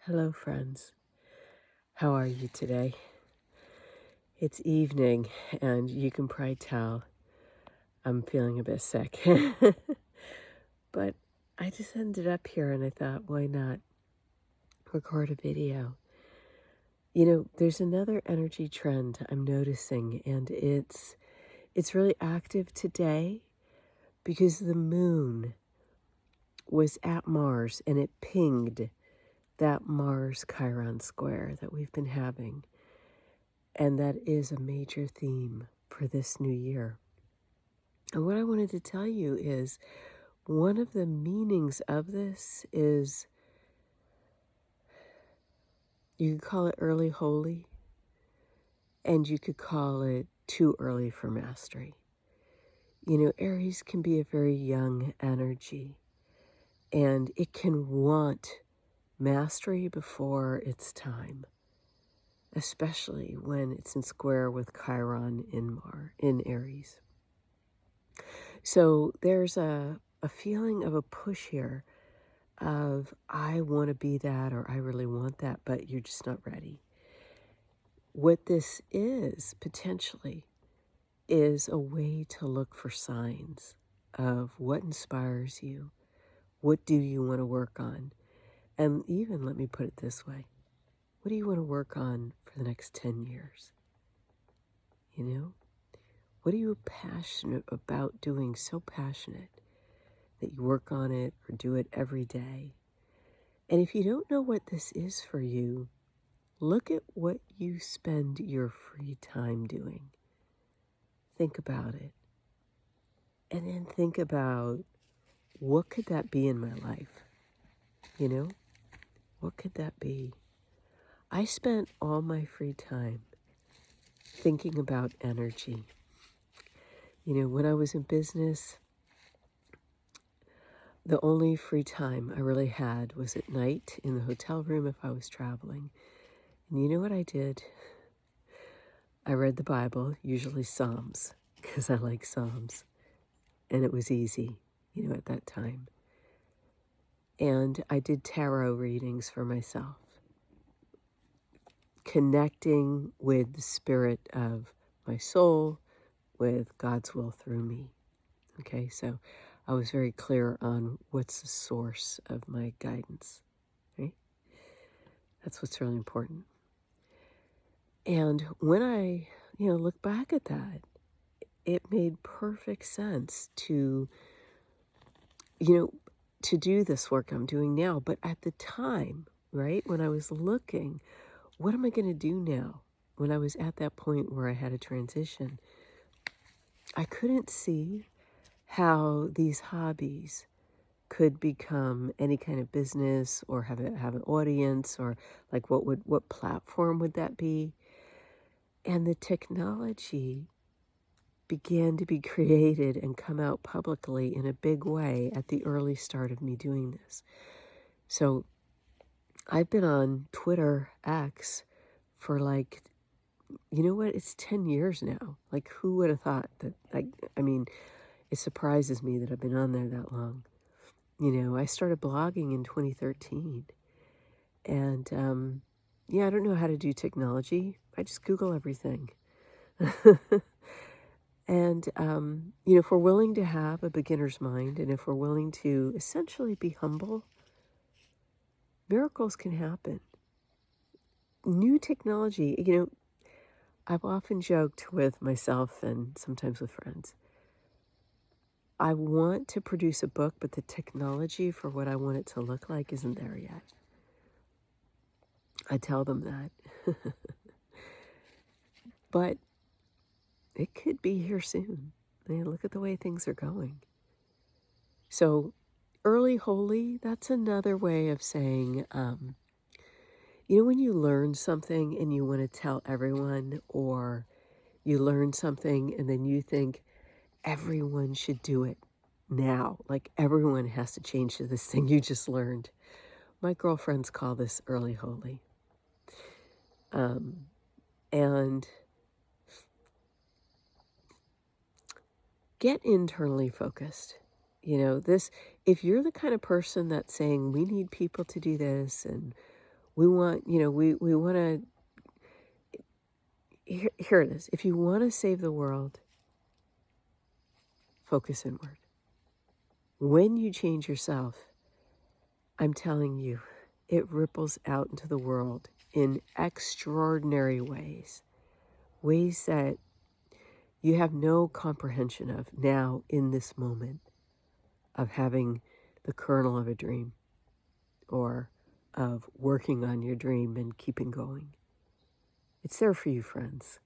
Hello, friends. How are you today? It's evening, and you can probably tell I'm feeling a bit sick. But I just ended up here and I thought, why not record a video? There's another energy trend I'm noticing, and it's really active today because the moon was at Mars and it pinged that Mars Chiron square that we've been having. And that is a major theme for this new year. And what I wanted to tell you is one of the meanings of this is you could call it early holy, and you could call it too early for mastery. Aries can be a very young energy, and it can want mastery before its time, especially when it's in square with Chiron in Aries. So there's a feeling of a push here of I want to be that or I really want that, but you're just not ready. What this is potentially is a way to look for signs of what inspires you, what do you want to work on, and even let me put it this way, what do you want to work on for the next 10 years? What are you passionate about doing, so passionate that you work on it or do it every day? And if you don't know what this is for you, look at what you spend your free time doing. Think about it. And then think about, what could that be in my life? What could that be? I spent all my free time thinking about energy. When I was in business, the only free time I really had was at night in the hotel room if I was traveling. And you know what I did? I read the Bible, usually Psalms, because I like Psalms. And it was easy, at that time. And I did tarot readings for myself, connecting with the spirit of my soul, with God's will through me. Okay, so I was very clear on what's the source of my guidance, right? That's what's really important. And when I, look back at that, it made perfect sense to do this work I'm doing now. But at the time, right, when I was looking, what am I going to do now? When I was at that point where I had a transition, I couldn't see how these hobbies could become any kind of business or have an audience, or like what platform would that be? And the technology began to be created and come out publicly in a big way at the early start of me doing this. So I've been on Twitter X for it's 10 years now. Like, who would have thought that, it surprises me that I've been on there that long. I started blogging in 2013. And, I don't know how to do technology. I just Google everything. And, if we're willing to have a beginner's mind, and if we're willing to essentially be humble, miracles can happen. New technology, I've often joked with myself and sometimes with friends. I want to produce a book, but the technology for what I want it to look like isn't there yet. I tell them that. But it could be here soon. Look at the way things are going. So early holy, that's another way of saying, when you learn something and you want to tell everyone, or you learn something and then you think everyone should do it now, like everyone has to change to this thing you just learned. My girlfriends call this early holy. And get internally focused. If you're the kind of person that's saying we need people to do this and We want, we want to, here it is. If you want to save the world, focus inward. When you change yourself, I'm telling you, it ripples out into the world in extraordinary ways, ways that you have no comprehension of now in this moment of having the kernel of a dream or of working on your dream and keeping going. It's there for you, friends.